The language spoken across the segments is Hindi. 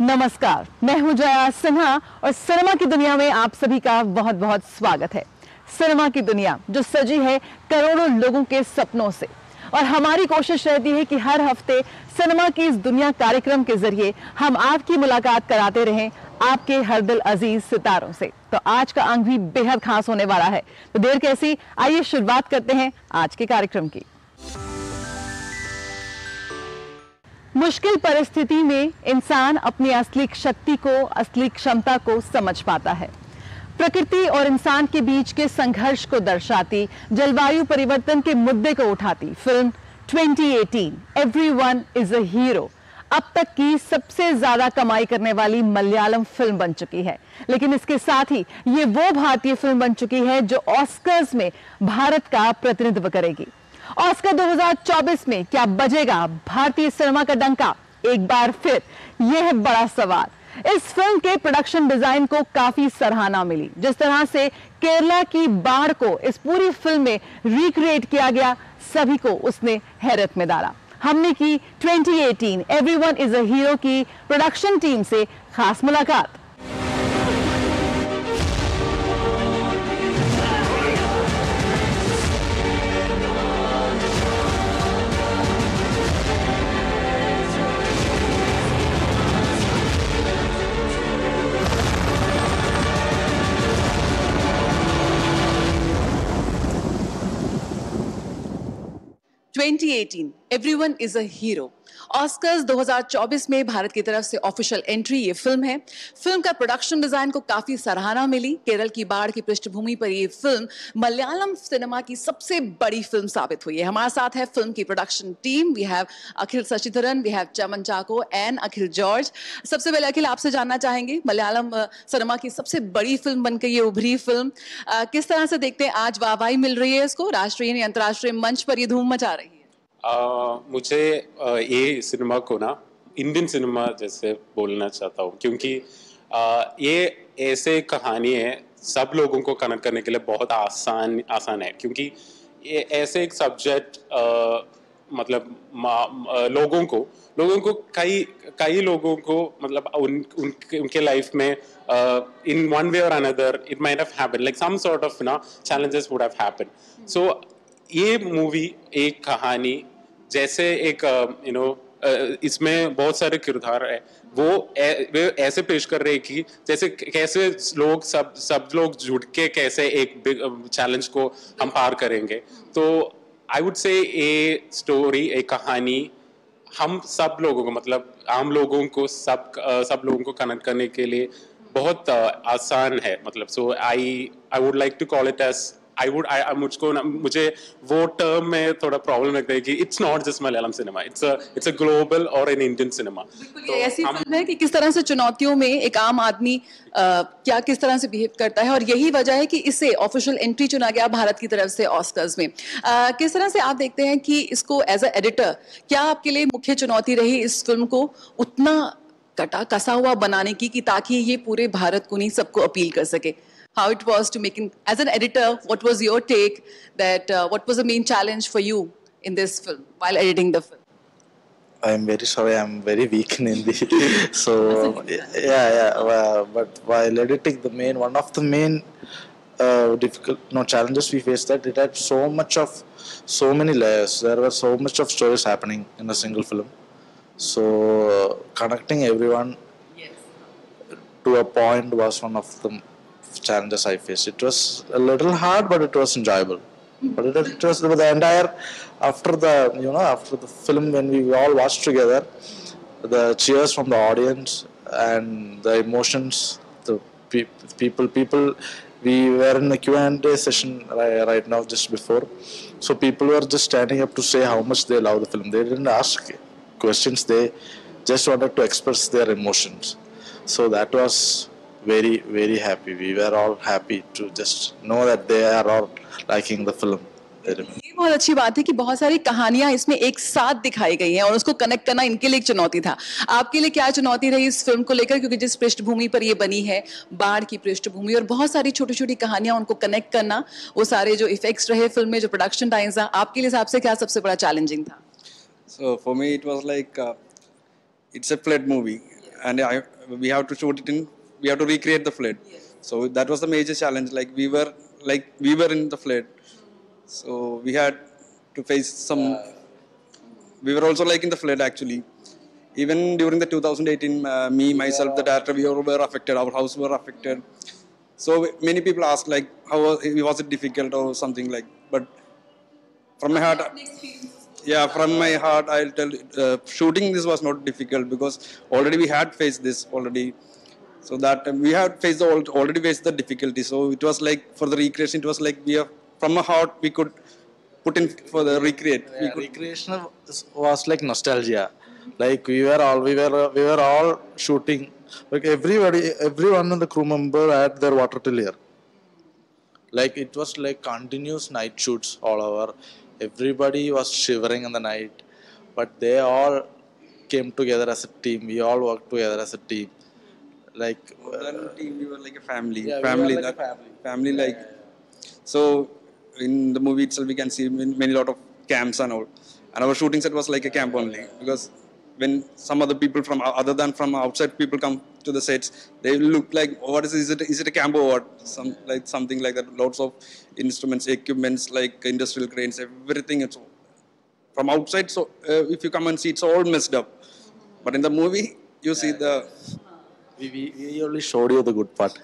नमस्कार, मैं हूं जया सिन्हा और सिनेमा की दुनिया में आप सभी का बहुत बहुत स्वागत है। सिनेमा की दुनिया जो सजी है करोड़ों लोगों के सपनों से, और हमारी कोशिश रहती है कि हर हफ्ते सिनेमा की इस दुनिया कार्यक्रम के जरिए हम आपकी मुलाकात कराते रहें आपके हर दिल अजीज सितारों से। तो आज का अंक भी बेहद खास होने वाला है, तो देर कैसी, आइए शुरुआत करते हैं आज के कार्यक्रम की। मुश्किल परिस्थिति में इंसान अपनी असली शक्ति को, असली क्षमता को समझ पाता है। प्रकृति और इंसान के बीच के संघर्ष को दर्शाती, जलवायु परिवर्तन के मुद्दे को उठाती film 2018 everyone is a hero अब तक की सबसे ज्यादा कमाई करने वाली मलयालम फिल्म बन चुकी है। लेकिन इसके साथ ही ये वो भारतीय फिल्म बन चुकी है जो ऑस्कर्स में भारत का प्रतिनिधित्व करेगी। ऑस्कर 2024 में क्या बजेगा भारतीय सिनेमा का डंका? एक बार फिर यह है बड़ा सवाल। इस फिल्म के प्रोडक्शन डिजाइन को काफी सराहना मिली। जिस तरह से केरला की बाढ़ को इस पूरी फिल्म में रिक्रिएट किया गया, सभी को उसने हैरत में डाला। हमने की 2018 एवरीवन इज अ हीरो की प्रोडक्शन टीम से खास मुलाकात। Everyone is a hero Oscars 2024 में भारत की तरफ से ऑफिशियल एंट्री ये फिल्म है। फिल्म का प्रोडक्शन डिजाइन को काफी सराहना मिली। केरल की बाढ़ की पृष्ठभूमि पर ये फिल्म मलयालम सिनेमा की सबसे बड़ी फिल्म साबित हुई है। हमारे साथ है फिल्म की production team. We have Akhil Shashidharan, we have Chaman Chacko and Akhil George. सबसे पहले अखिल, आपसे जानना चाहेंगे, मलयालम सिनेमा की सबसे बड़ी फिल्म बनकर ये उभरी फिल्म किस तरह से देखते हैं? आज वाहवाही मिल रही है इसको, राष्ट्रीय या अंतर्राष्ट्रीय मंच पर ये धूम मचा रही है। मुझे ये सिनेमा को ना इंडियन सिनेमा जैसे बोलना चाहता हूँ, क्योंकि ये ऐसे कहानी है सब लोगों को कनेक्ट करने के लिए बहुत आसान है, क्योंकि ये ऐसे एक सब्जेक्ट मतलब लोगों को कई लोगों को मतलब उनके लाइफ में in one way or another it might have happened, like some sort of challenges would have happened. So ये मूवी एक कहानी जैसे एक इसमें बहुत सारे किरदार है, वो ऐसे पेश कर रहे हैं कि जैसे कैसे लोग सब लोग जुड़ के कैसे एक बिग चैलेंज को हम पार करेंगे। तो आई वुड से ये स्टोरी, एक कहानी हम सब लोगों को, मतलब आम लोगों को, सब लोगों को कनेक्ट करने के लिए बहुत आसान है। मतलब so I would like to call it as मुझे वो टर्म में थोड़ा प्रॉब्लम लगता है कि it's not just Malayalam cinema, it's a global और एन इंडियन सिनेमा। तो ऐसी फिल्म है कि किस तरह से चुनौतियों में एक आम आदमी क्या किस तरह से बिहेव करता है, और यही वजह है कि इसे ऑफिशियल एंट्री चुना गया भारत की तरफ से ऑस्कर्स में। किस तरह से आप देखते हैं कि इसको एज अ एडिटर क्या आपके लिए मुख्य चुनौती रही इस फिल्म को उतना कटा कसा हुआ बनाने की कि ताकि ये पूरे भारत को नहीं सबको अपील कर सके? How it was to making, as an editor, what was your take that what was the main challenge for you in this film while editing the film? I'm very sorry, I'm very weak in Hindi. So but while editing, one of the main difficult challenges we faced, that it had so many layers. There were so much of stories happening in a single film. So connecting everyone to a point was one of the challenges I faced. It was a little hard, but it was enjoyable. But it was the entire, after the film, when we all watched together, the cheers from the audience and the emotions, the people. We were in the Q&A session right now just before, so people were just standing up to say how much they love the film. They didn't ask questions; they just wanted to express their emotions. So that was very, very happy. We were all happy to just know that they are all liking the film. ये बहुत अच्छी बात है कि बहुत सारी कहानियां इसमें एक साथ दिखाई गई हैं और उसको कनेक्ट करना इनके लिए एक चुनौती था। आपके लिए क्या चुनौती रही इस फिल्म को लेकर, क्योंकि जिस पृष्ठभूमि पर ये बनी है, बाढ़ की पृष्ठभूमि, और बहुत सारी छोटी छोटी कहानियां, उनको कनेक्ट करना, वो सारे जो इफेक्ट्स रहे फिल्म में, जो प्रोडक्शन टाइम था, आपके हिसाब से क्या सबसे बड़ा चैलेंजिंग था? So for me it was like it's a flood movie. and we have to shoot it in. We have to recreate the flood. So that was the major challenge. Like we were in the flood, so we had to face some. We were also like in the flood actually. Even during the 2018, me, myself, the director, we all were affected. Our house were affected. So many people asked like, how was it difficult or something like. But from my heart, yeah, from my heart, I'll tell shooting this was not difficult because already we had faced this already. So that we had faced already faced the difficulty. So it was like for the recreation, it was like we have from our heart we could put in for the recreate. Yeah, recreation was like nostalgia. Like we were all shooting. Like everyone in the crew member had their water till here. Like it was like continuous night shoots all over. Everybody was shivering in the night, but they all came together as a team. We all worked together as a team. Like Team, we were like a family. Yeah, we family, were like that, a family. family like. So in the movie itself, we can see many lot of camps and all. And our shooting set was like a camp only because when some other people from other than from outside people come to the sets, they look like, oh, what is it? Is it a camp or what? Something like that. Lots of instruments, equipments like industrial cranes, everything. It's from outside. So if you come and see, it's all messed up. But in the movie, you see the. we only showed you the good part.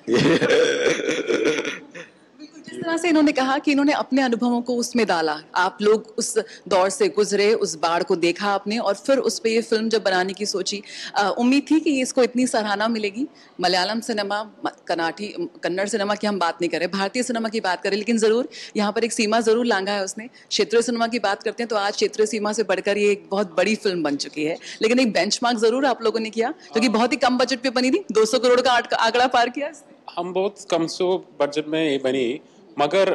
जिस तरह से इन्होंने कहा कि इन्होंने अपने अनुभवों को उसमें डाला, आप लोग उस दौर से गुजरे, उस बाढ़ को देखा आपने और फिर उस पे ये फिल्म जब बनाने की सोची, उम्मीद थी कि इसको इतनी सराहना मिलेगी। मलयालम सिनेमा, कन्नड़ सिनेमा की हम बात नहीं करें, भारतीय सिनेमा की बात करें, लेकिन ज़रूर यहाँ पर एक सीमा ज़रूर लांघा है उसने। क्षेत्रीय सिनेमा की बात करते हैं तो आज क्षेत्रीय सीमा से बढ़कर ये एक बहुत बड़ी फिल्म बन चुकी है, लेकिन एक बेंचमार्क ज़रूर आप लोगों ने किया, क्योंकि बहुत ही कम बजट पे बनी थी, 200 करोड़ का आंकड़ा पार किया। हम बहुत कम सो बजट में ये बनी, मगर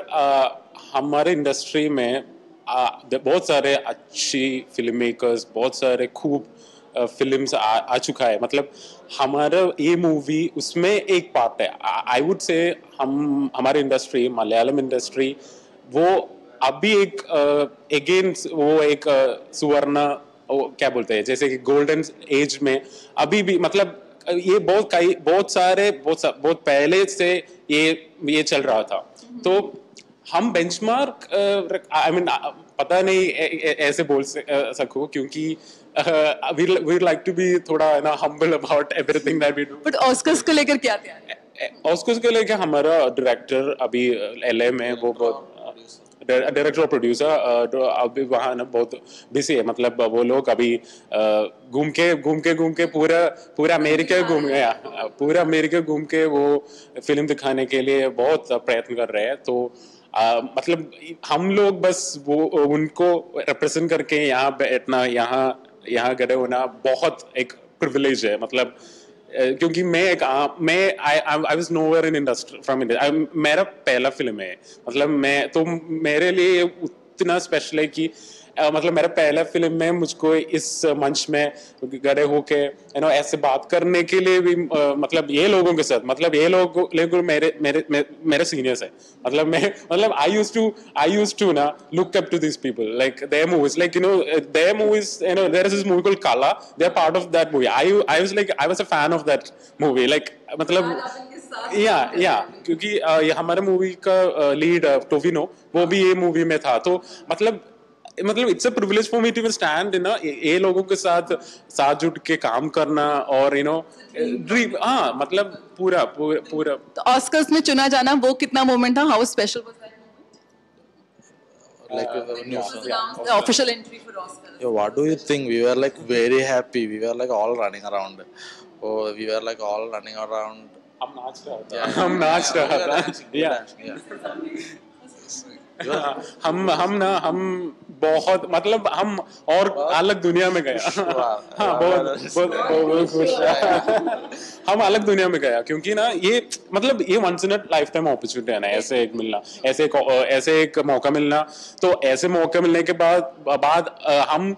हमारे इंडस्ट्री में बहुत सारे अच्छी फिल्म मेकर्स, बहुत सारे खूब फिल्म्स आ चुका है। मतलब हमारा ये मूवी उसमें एक पार्ट है। आई वुड से हमारे इंडस्ट्री, मलयालम इंडस्ट्री, वो अभी एक अगेन वो एक सुवर्ण क्या बोलते हैं, जैसे कि गोल्डन एज में अभी भी, मतलब ये बहुत पहले से ये चल रहा था। तो हम बेंचमार्क, आई मीन पता नहीं ऐसे बोल सको, क्योंकि वी लाइक टू बी थोड़ा ना humble about everything that we do. But Oscars को लेकर क्या तैयारी है? ऑस्कर्स को लेकर हमारा डायरेक्टर अभी LA में, वो बहुत डायरेक्टर और प्रोड्यूसर अभी वहाँ ना बहुत बिजी है। मतलब वो लोग अभी घूम के पूरा अमेरिका घूम के वो फिल्म दिखाने के लिए बहुत प्रयत्न कर रहे हैं। तो मतलब हम लोग बस वो उनको रिप्रेजेंट करके यहाँ बैठना, यहाँ खड़े होना बहुत एक प्रिविलेज है। मतलब क्योंकि I was nowhere in industry from India, मेरा पहला फिल्म है। मतलब तो मेरे लिए उतना स्पेशल है कि मतलब मेरा पहला फिल्म में मुझको इस मंच में खड़े होके ऐसे बात करने के लिए भी, मतलब ये लोगों के साथ, मतलब ये लोग मेरे सीनियर्स है। मतलब आई यूज्ड टू ना look up to this people, like their movies, like their movies, there is this movie called Kaala, they are part of that movie. I was a fan of that movie, like मतलब या क्योंकि हमारे मूवी का लीड टोविनो, वो भी ये मूवी में था। तो मतलब it's a privilege for me to stand in ये लोगों के साथ जुट के काम करना और ड्रीम। हाँ, मतलब पूरा तो ऑस्कर्स में चुना जाना वो कितना मोमेंट था? How special was that moment? Like the official entry for Oscars. Yeah, what do you think? We were like very happy. We were like all running around. Oh, we were like all running around. हम नाच रहा था। हम बहुत, मतलब हम और अलग दुनिया में गया। हाँ, बहुत खुश। हम अलग दुनिया में गया, क्योंकि ना ये मतलब ये once in a lifetime opportunity है ना, ऐसे एक मिलना, ऐसे एक मौका मिलना। तो ऐसे मौका मिलने के बाद हम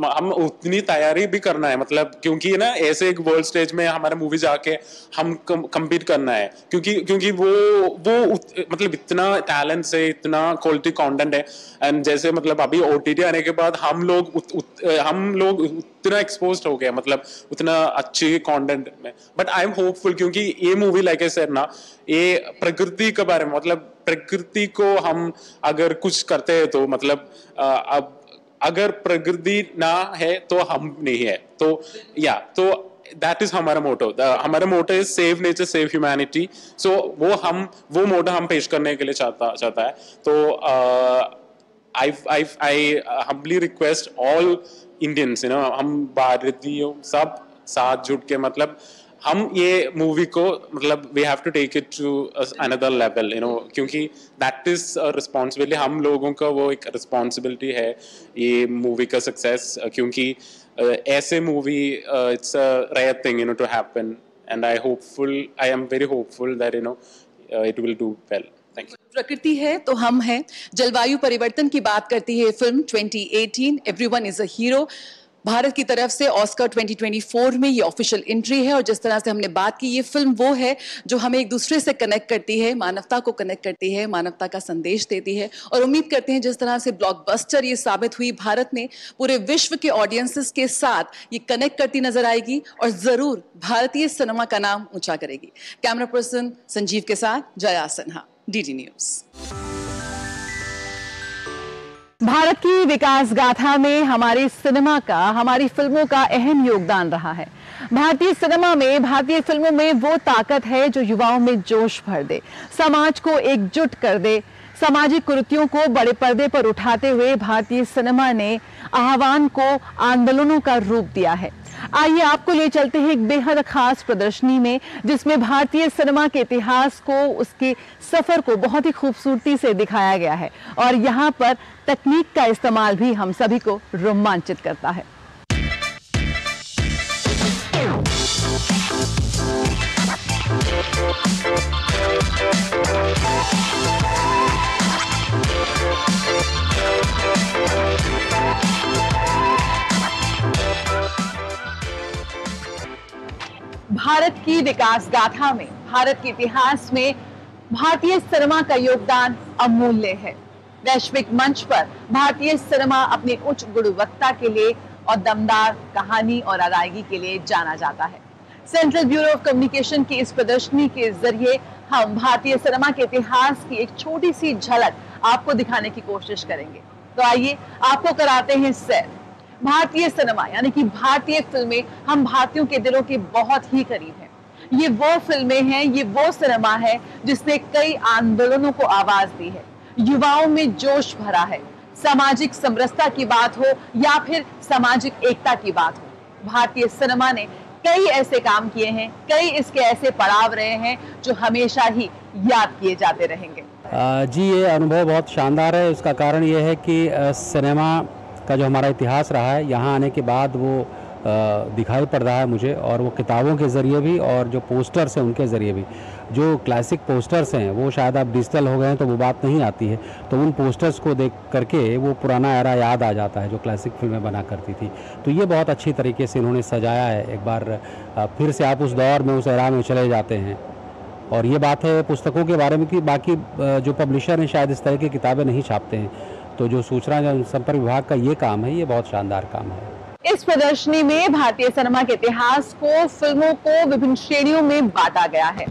हम उतनी तैयारी भी करना है, मतलब क्योंकि ना ऐसे एक वर्ल्ड स्टेज में हमारे मूवी जाके हम कम्पीट करना है, क्योंकि मतलब इतना टैलेंट से इतना क्वालिटी कंटेंट है। एंड जैसे मतलब अभी OTT आने के बाद हम लोग उतना एक्सपोज्ड हो गए, मतलब उतना अच्छी कंटेंट में। बट आई एम होपफुल, क्योंकि ये मूवी लाइक आई सेड ना, ये प्रकृति के बारे में, मतलब प्रकृति को हम अगर कुछ करते हैं तो मतलब अब अगर प्रकृति ना है तो हम नहीं है, तो दैट इज हमारा motto is save nature save humanity. So वो मोटो हम पेश करने के लिए चाहता है। तो I humbly request all Indians, हम भारतीयों सब साथ जुट के, मतलब हम ये मूवी को मतलब we have to take it to another level, क्योंकि दैट इज रिस्पॉन्सिबिलिटी, हम लोगों का वो एक रिस्पॉन्सिबिलिटी है ये मूवी का सक्सेस, क्योंकि ऐसे movie it's a rare thing to happen, and I am very hopeful that it will do well. Thank you. प्रकृति है तो हम हैं, जलवायु परिवर्तन की बात करती है film 2018 everyone is a hero. Bharat की तरफ से ऑस्कर 2024 में ये ऑफिशियल एंट्री है, और जिस तरह से हमने बात की, ये फिल्म वो है जो हमें एक दूसरे से कनेक्ट करती है, मानवता को कनेक्ट करती है, मानवता का संदेश देती है। और उम्मीद करते हैं जिस तरह से ब्लॉकबस्टर ये साबित हुई, भारत ने पूरे विश्व के ऑडियंसेस के साथ ये कनेक्ट करती नजर आएगी और जरूर भारतीय सिनेमा का नाम ऊंचा करेगी। कैमरा पर्सन संजीव के साथ जया सिन्हा, DD न्यूज। भारत की विकास गाथा में हमारी सिनेमा का, हमारी फिल्मों का अहम योगदान रहा है। भारतीय सिनेमा में, भारतीय फिल्मों में वो ताकत है जो युवाओं में जोश भर दे, समाज को एकजुट कर दे। सामाजिक कुरीतियों को बड़े पर्दे पर उठाते हुए भारतीय सिनेमा ने आह्वान को आंदोलनों का रूप दिया है। आइए आपको ले चलते हैं एक बेहद खास प्रदर्शनी में, जिसमें भारतीय सिनेमा के इतिहास को, उसके सफर को बहुत ही खूबसूरती से दिखाया गया है, और यहाँ पर तकनीक का इस्तेमाल भी हम सभी को रोमांचित करता है। भारत की विकास गाथा में, भारत के इतिहास में भारतीय सिनेमा का योगदान अमूल्य है। वैश्विक मंच पर भारतीय सिनेमा अपनी उच्च गुणवत्ता के लिए और दमदार कहानी और अदायगी के लिए जाना जाता है। सेंट्रल ब्यूरो ऑफ कम्युनिकेशन की इस प्रदर्शनी के जरिए हम भारतीय सिनेमा के इतिहास की एक छोटी सी झलक आपको दिखाने की कोशिश करेंगे। तो आइए आपको कराते हैं सैर। भारतीय सिनेमा यानी कि भारतीय फिल्में हम भारतीयों के दिलों के बहुत ही करीब हैं। ये वो फिल्में हैं, ये वो सिनेमा है जिसने कई आंदोलनों को आवाज दी है, युवाओं में जोश भरा है। सामाजिक समरसता की बात हो या फिर सामाजिक एकता की बात हो, भारतीय सिनेमा ने कई ऐसे काम किए हैं, कई इसके ऐसे पड़ाव रहे हैं जो हमेशा ही याद किए जाते रहेंगे। जी, ये अनुभव बहुत शानदार है। उसका कारण ये है कि सिनेमा का जो हमारा इतिहास रहा है, यहाँ आने के बाद वो दिखाई पड़ रहा है मुझे, और वो किताबों के ज़रिए भी और जो पोस्टर्स हैं उनके ज़रिए भी। जो क्लासिक पोस्टर्स हैं वो शायद अब डिजिटल हो गए हैं तो वो बात नहीं आती है, तो उन पोस्टर्स को देख करके वो पुराना एरा याद आ जाता है जो क्लासिक फिल्में बना करती थी। तो ये बहुत अच्छी तरीके से इन्होंने सजाया है। एक बार फिर से आप उस दौर में, उस एरा में चले जाते हैं। और ये बात है पुस्तकों के बारे में कि बाकी जो पब्लिशर हैं शायद इस तरह की किताबें नहीं छापते हैं, तो जो सूचना जनसंपर्क विभाग का ये काम है, ये बहुत शानदार काम है। इस प्रदर्शनी में भारतीय सिनेमा के इतिहास को, फिल्मों को विभिन्न श्रेणियों में बांटा गया है।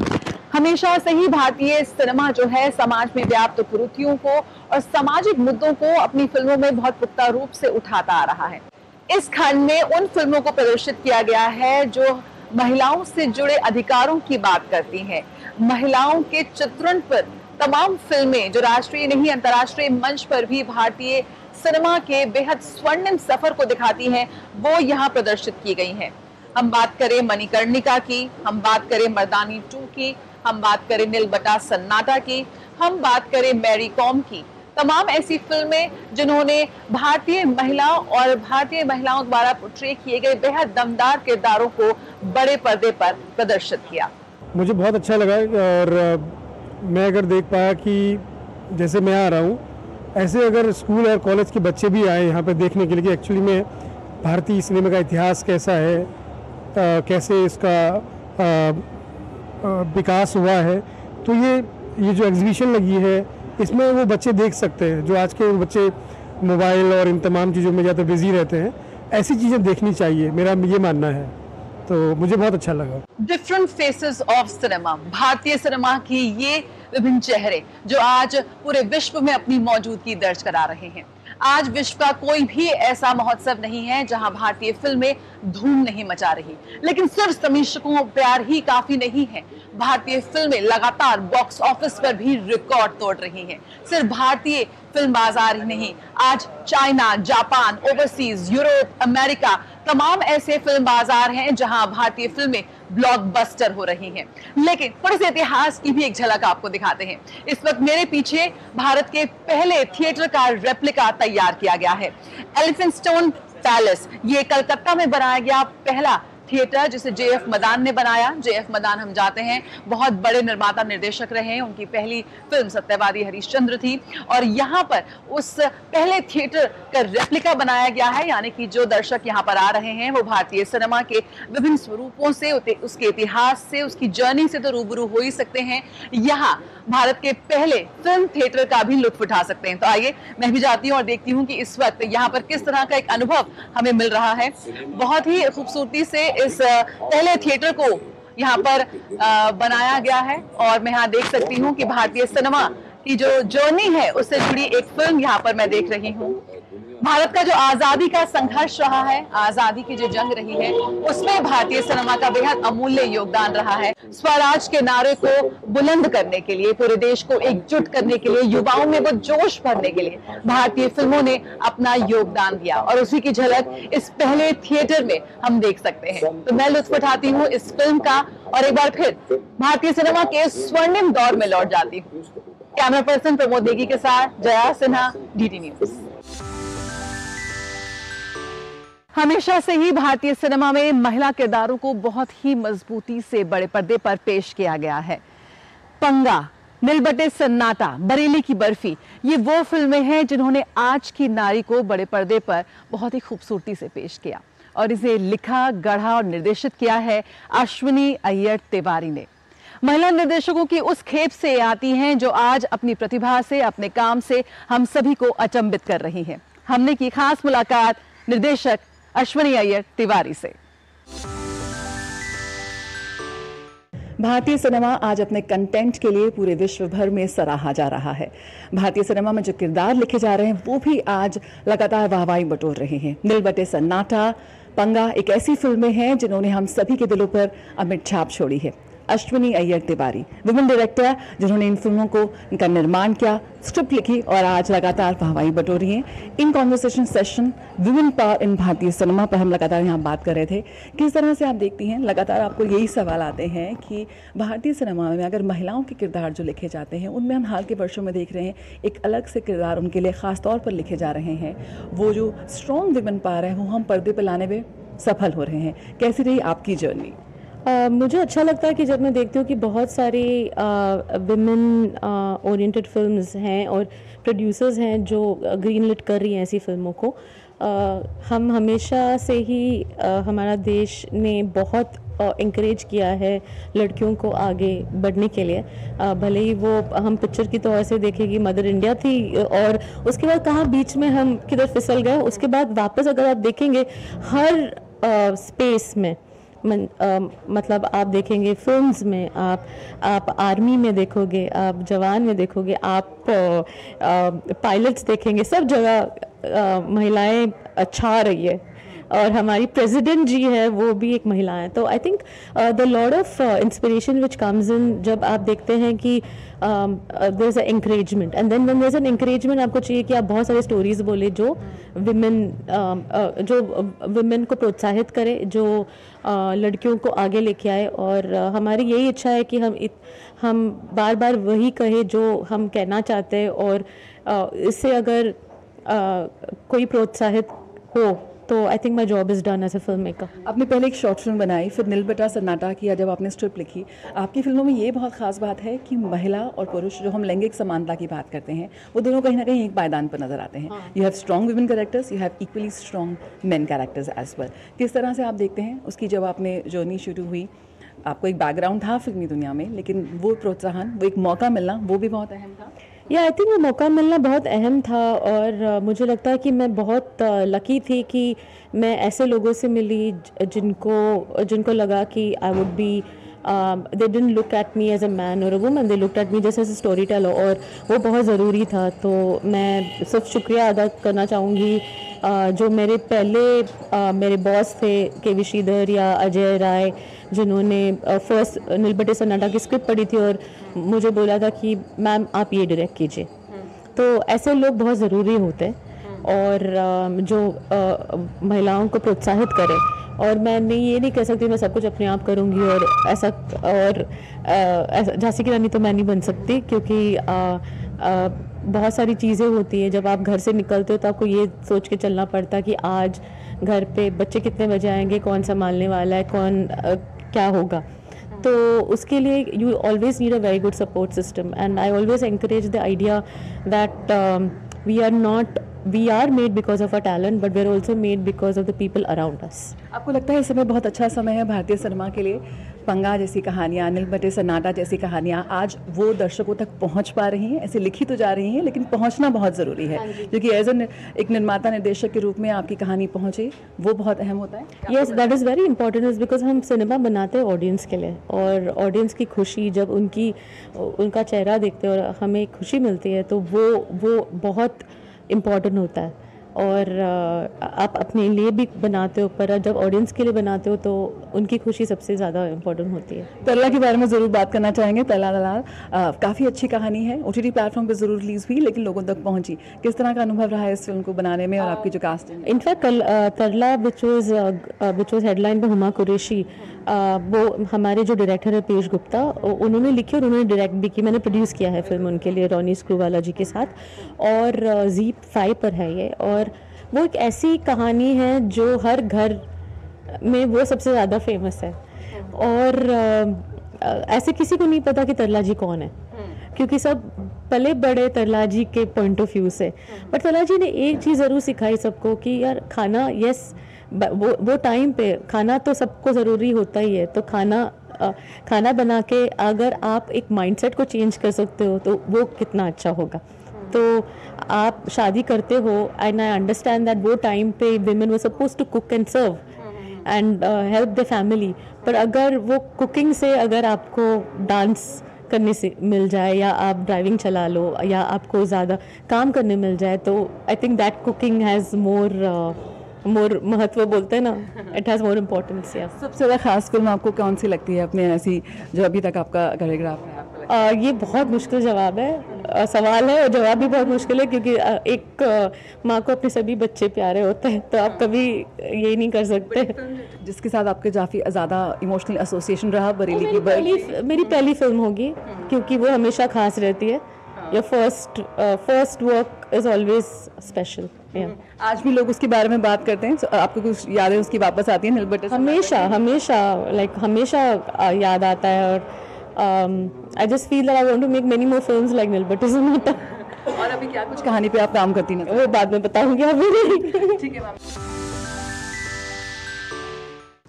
हमेशा से ही भारतीय सिनेमा जो है समाज में व्याप्त कुरीतियों को और सामाजिक मुद्दों को अपनी फिल्मों में बहुत पुख्ता रूप से उठाता आ रहा है। इस खंड में उन फिल्मों को प्रदर्शित किया गया है जो महिलाओं से जुड़े अधिकारों की बात करती हैं। महिलाओं के चित्रण पर तमाम फिल्में जो राष्ट्रीय नहीं अंतर्राष्ट्रीय मंच पर भी भारतीय सिनेमा के बेहद स्वर्णिम सफर को दिखाती हैं, वो यहाँ प्रदर्शित की गई हैं। हम बात करें मणिकर्णिका की, हम बात करें मर्दानी 2 की, हम बात करें नील बटा सन्नाटा की, हम बात करें मैरी कॉम की। तमाम ऐसी फिल्में जिन्होंने भारतीय महिलाओं और भारतीय महिलाओं द्वारा पोर्ट्रे किए गए बेहद दमदार किरदारों को बड़े पर्दे पर प्रदर्शित किया। मुझे बहुत अच्छा लगा, और मैं अगर देख पाया कि जैसे मैं आ रहा हूँ, ऐसे अगर स्कूल और कॉलेज के बच्चे भी आए यहाँ पे देखने के लिए कि एक्चुअली में भारतीय सिनेमा का इतिहास कैसा है, कैसे इसका विकास हुआ है। तो ये जो एग्जीबिशन लगी है इसमें वो बच्चे देख सकते हैं, जो आज के बच्चे मोबाइल और इन तमाम चीज़ों में ज़्यादा बिजी रहते हैं, ऐसी चीज़ें देखनी चाहिए, मेरा ये मानना है। तो मुझे बहुत अच्छा लगा। डिफरेंट फेसेस ऑफ सिनेमा, भारतीय सिनेमा की ये विभिन्न चेहरे जो आज पूरे विश्व में अपनी मौजूदगी दर्ज करा रहे हैं। आज विश्व का कोई भी ऐसा महोत्सव नहीं है जहां भारतीय फिल्में धूम नहीं मचा रही, लेकिन सिर्फ समीक्षकों प्यार ही काफी नहीं है। भारतीय फिल्में लगातार बॉक्स ऑफिस पर भी रिकॉर्ड तोड़ रही हैं। सिर्फ भारतीय फिल्म बाजार ही नहीं, आज China, Japan, overseas, Europe, America, तमाम ऐसे फिल्म बाजार हैं जहां भारतीय फिल्में ब्लॉकबस्टर हो रही हैं। लेकिन थोड़े से इतिहास की भी एक झलक आपको दिखाते हैं। इस वक्त मेरे पीछे भारत के पहले थिएटर का रेप्लिका तैयार किया गया है, एलिफेंटस्टोन पैलेस। ये कलकत्ता में बनाया गया पहला थिएटर जिसे जे.एफ. मदान ने बनाया। जे.एफ. मदान हम जाते हैं बहुत बड़े निर्माता निर्देशक रहे हैं, उनकी पहली फिल्म सत्यवादी हरिश्चंद्र थी और यहाँ पर उस पहले थिएटर का रेप्लिका बनाया गया है, यानी कि जो दर्शक यहाँ पर आ रहे हैं वो भारतीय सिनेमा के विभिन्न स्वरूपों से, उसके इतिहास से, उसकी जर्नी से तो रूबरू हो ही सकते हैं, यहाँ भारत के पहले फिल्म थिएटर का भी लुत्फ उठा सकते हैं। तो आइए मैं भी जाती हूँ और देखती हूँ कि इस वक्त यहाँ पर किस तरह का एक अनुभव हमें मिल रहा है। बहुत ही खूबसूरती से इस पहले थिएटर को यहाँ पर बनाया गया है और मैं यहाँ देख सकती हूँ कि भारतीय सिनेमा की जो जर्नी है उससे जुड़ी एक फिल्म यहाँ पर मैं देख रही हूँ। भारत का जो आजादी का संघर्ष रहा है, आजादी की जो जंग रही है, उसमें भारतीय सिनेमा का बेहद अमूल्य योगदान रहा है। स्वराज के नारे को बुलंद करने के लिए, पूरे देश को एकजुट करने के लिए, युवाओं में वो जोश भरने के लिए भारतीय फिल्मों ने अपना योगदान दिया और उसी की झलक इस पहले थिएटर में हम देख सकते हैं। तो मैं लुत्फ उठाती हूँ इस फिल्म का और एक बार फिर भारतीय सिनेमा के स्वर्णिम दौर में लौट जाती हूँ। कैमरा पर्सन प्रमोद नेगी के साथ जया सिन्हा, DD न्यूज। हमेशा से ही भारतीय सिनेमा में महिला किरदारों को बहुत ही मजबूती से बड़े पर्दे पर पेश किया गया है। पंगा, नीलबटे सन्नाटा, बरेली की बर्फी, ये वो फिल्में हैं जिन्होंने आज की नारी को बड़े पर्दे पर बहुत ही खूबसूरती से पेश किया और इसे लिखा, गढ़ा और निर्देशित किया है अश्विनी अय्यर तिवारी ने। महिला निर्देशकों की उस खेप से आती हैं जो आज अपनी प्रतिभा से, अपने काम से हम सभी को अचंभित कर रही हैं। हमने की खास मुलाकात निर्देशक अश्विनी अय्यर तिवारी से। भारतीय सिनेमा आज अपने कंटेंट के लिए पूरे विश्व भर में सराहा जा रहा है। भारतीय सिनेमा में जो किरदार लिखे जा रहे हैं वो भी आज लगातार वाहवाही बटोर रहे हैं। नीलबटे सन्नाटा, पंगा एक ऐसी फिल्में हैं जिन्होंने हम सभी के दिलों पर अमिट छाप छोड़ी है। अश्विनी अय्यर तिवारी विमेन डायरेक्टर जिन्होंने इन फिल्मों को इनका निर्माण किया, स्क्रिप्ट लिखी और आज लगातार वाहवाही बटोरी हैं। In conversation session women power in भारतीय सिनेमा पर हम लगातार यहाँ बात कर रहे थे। किस तरह से आप देखती हैं, लगातार आपको यही सवाल आते हैं कि भारतीय सिनेमा में अगर महिलाओं के किरदार जो लिखे जाते हैं उनमें हम हाल के वर्षों में देख रहे हैं एक अलग से किरदार उनके लिए ख़ास तौर पर लिखे जा रहे हैं। वो जो स्ट्रॉन्ग विमेन पावर है वो हम पर्दे पर लाने में सफल हो रहे हैं। कैसी रही आपकी जर्नी? मुझे अच्छा लगता है कि जब मैं देखती हूँ कि बहुत सारी विमेन ओरिएंटेड फिल्म्स हैं और प्रोड्यूसर्स हैं जो ग्रीन लिट कर रही हैं ऐसी फिल्मों को। हम हमेशा से ही हमारा देश ने बहुत इंकरेज किया है लड़कियों को आगे बढ़ने के लिए। भले ही वो हम पिक्चर की तौर से देखें कि मदर इंडिया थी और उसके बाद कहाँ बीच में हम किधर फिसल गए, उसके बाद वापस अगर आप देखेंगे हर स्पेस में मतलब आप देखेंगे फिल्म्स में, आप आर्मी में देखोगे, आप जवान में देखोगे, आप पायलट्स देखेंगे, सब जगह महिलाएं छा रही है और हमारी प्रेसिडेंट जी है वो भी एक महिला है। तो I think the lot of inspiration which comes in जब आप देखते हैं कि there is a encouragement and then when there is an encouragement आपको चाहिए कि आप बहुत सारे स्टोरीज बोले जो विमेन को प्रोत्साहित करे, जो लड़कियों को आगे लेके आए। और हमारी यही इच्छा है कि हम बार बार वही कहे जो हम कहना चाहते हैं और इससे अगर कोई प्रोत्साहित हो तो I think my job is done as a film maker. आपने पहले एक शॉर्ट फिल्म बनाई, फिर नील बटा सन्नाटा किया जब आपने स्क्रिप्ट लिखी। आपकी फिल्मों में ये बहुत खास बात है कि महिला और पुरुष, जो हम लैंगिक समानता की बात करते हैं, वो दोनों कहीं ना कहीं एक पायदान पर नजर आते हैं। You have strong women characters, you have equally strong men characters as well. किस तरह से आप देखते हैं उसकी, जब आपने जर्नी शुरू हुई, आपको एक बैकग्राउंड था फिल्मी दुनिया में, लेकिन वो प्रोत्साहन, वो एक मौका मिलना, वो भी बहुत अहम था। या आई थिंक वो मौका मिलना बहुत अहम था, और मुझे लगता है कि मैं बहुत लकी थी कि मैं ऐसे लोगों से मिली जिनको लगा कि I would be they didn't look at me as a man और a woman, they looked at me just as a story teller, और वो बहुत ज़रूरी था। तो मैं सिर्फ शुक्रिया अदा करना चाहूँगी जो मेरे पहले मेरे बॉस थे के.वी. श्रीधर या अजय राय, जिन्होंने फर्स्ट नील बटे सन्नाटा की स्क्रिप्ट पढ़ी थी और मुझे बोला था कि मैम आप ये डायरेक्ट कीजिए। तो ऐसे लोग बहुत ज़रूरी होते हैं, और जो महिलाओं को प्रोत्साहित करें। और मैं ये नहीं कह सकती मैं सब कुछ अपने आप करूँगी और ऐसा, और झांसी की रानी तो मैं नहीं बन सकती, क्योंकि बहुत सारी चीज़ें होती हैं। जब आप घर से निकलते हो तो आपको ये सोच के चलना पड़ता है कि आज घर पे बच्चे कितने बजे आएंगे, कौन संभालने वाला है, कौन क्या होगा। तो उसके लिए you always need a very good support system, and I always encourage the idea that we are made because of a talent, but we are also made because of the people around us. आपको लगता है इस समय बहुत अच्छा समय है भारतीय सिनेमा के लिए? पंगा जैसी कहानियाँ, नील बटे सन्नाटा जैसी कहानियाँ आज वो दर्शकों तक पहुँच पा रही हैं, ऐसे लिखी तो जा रही हैं, लेकिन पहुँचना बहुत ज़रूरी है, क्योंकि एज एक निर्माता निर्देशक के रूप में आपकी कहानी पहुँचे, वो बहुत अहम होता है। Yes, that is very important, is because हम सिनेमा बनाते हैं ऑडियंस के लिए, और ऑडियंस की खुशी, जब उनका चेहरा देखते हैं और हमें खुशी मिलती है, तो वो बहुत इम्पॉर्टेंट होता है। और आप अपने लिए भी बनाते हो, पर जब ऑडियंस के लिए बनाते हो तो उनकी खुशी सबसे ज़्यादा इम्पोर्टेंट होती है। तरला के बारे में ज़रूर बात करना चाहेंगे। तरला दलाल काफ़ी अच्छी कहानी है, OTT प्लेटफॉर्म पे ज़रूर रिलीज़ हुई, लेकिन लोगों तक पहुंची। किस तरह का अनुभव रहा है इस फिल्म को बनाने में, और आपकी जो casting? In fact Tarla which was headline पे हुमा कुरैशी, वो हमारे जो डायरेक्टर है पेश गुप्ता, उन्होंने लिखी और उन्होंने डायरेक्ट भी की। मैंने प्रोड्यूस किया है फिल्म उनके लिए रोनी स्क्रूवाला जी के साथ, और ZEE5 पर है ये। और वो एक ऐसी कहानी है जो हर घर में वो सबसे ज़्यादा फेमस है, और ऐसे किसी को नहीं पता कि तरला जी कौन है, क्योंकि सब पले बड़े तरला जी के पॉइंट ऑफ व्यू से। बट तरला जी ने एक चीज़ ज़रूर सिखाई सबको कि यार खाना, यस वो टाइम पे खाना तो सबको ज़रूरी होता ही है, तो खाना बना के अगर आप एक माइंडसेट को चेंज कर सकते हो तो वो कितना अच्छा होगा। तो आप शादी करते हो, एंड आई अंडरस्टैंड दैट वो टाइम पे women were suppose to cook and serve and help the family, पर अगर वो कुकिंग से अगर आपको डांस करने से मिल जाए, या आप ड्राइविंग चला लो, या आपको ज़्यादा काम करने मिल जाए, तो I think that cooking has more महत्व, बोलते हैं ना, इट हैज़ मोर इम्पोर्टेंस। या सबसे ज़्यादा खास फिल्म आपको कौन सी लगती है अपने ऐसी, जो अभी तक आपका कोरियोग्राफ है? ये बहुत मुश्किल जवाब है, सवाल है, और जवाब भी बहुत मुश्किल है, क्योंकि एक माँ को अपने सभी बच्चे प्यारे होते हैं, तो आप कभी ये नहीं कर सकते। जिसके साथ आपके काफ़ी ज़्यादा इमोशनल एसोसिएशन रहा, बरेली की मेरी पहली फिल्म होगी, क्योंकि वो हमेशा खास रहती है। Your first work is always special. आज भी लोग उसके बारे में बात करते हैं, आपको कुछ यादें उसकी वापस आती हैं नील बटे? हमेशा याद आता है, और I just feel that I want to make many more films like Nil Battey Sannata. और अभी क्या कुछ कहानी पे आप काम करती हैं? वो बाद में बताऊंगी अभी नहीं। ठीक है मैम।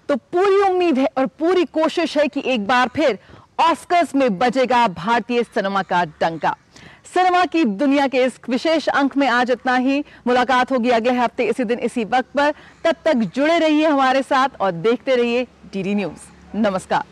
तो पूरी उम्मीद है और पूरी कोशिश है कि एक बार फिर ऑस्कर्स में बजेगा भारतीय सिनेमा का डंका। सिनेमा की दुनिया के इस विशेष अंक में आज इतना ही। मुलाकात होगी अगले हफ्ते इसी दिन इसी वक्त पर। तब तक जुड़े रहिए हमारे साथ और देखते रहिए DD न्यूज़। नमस्कार।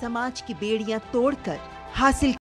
समाज की बेड़ियां तोड़कर हासिल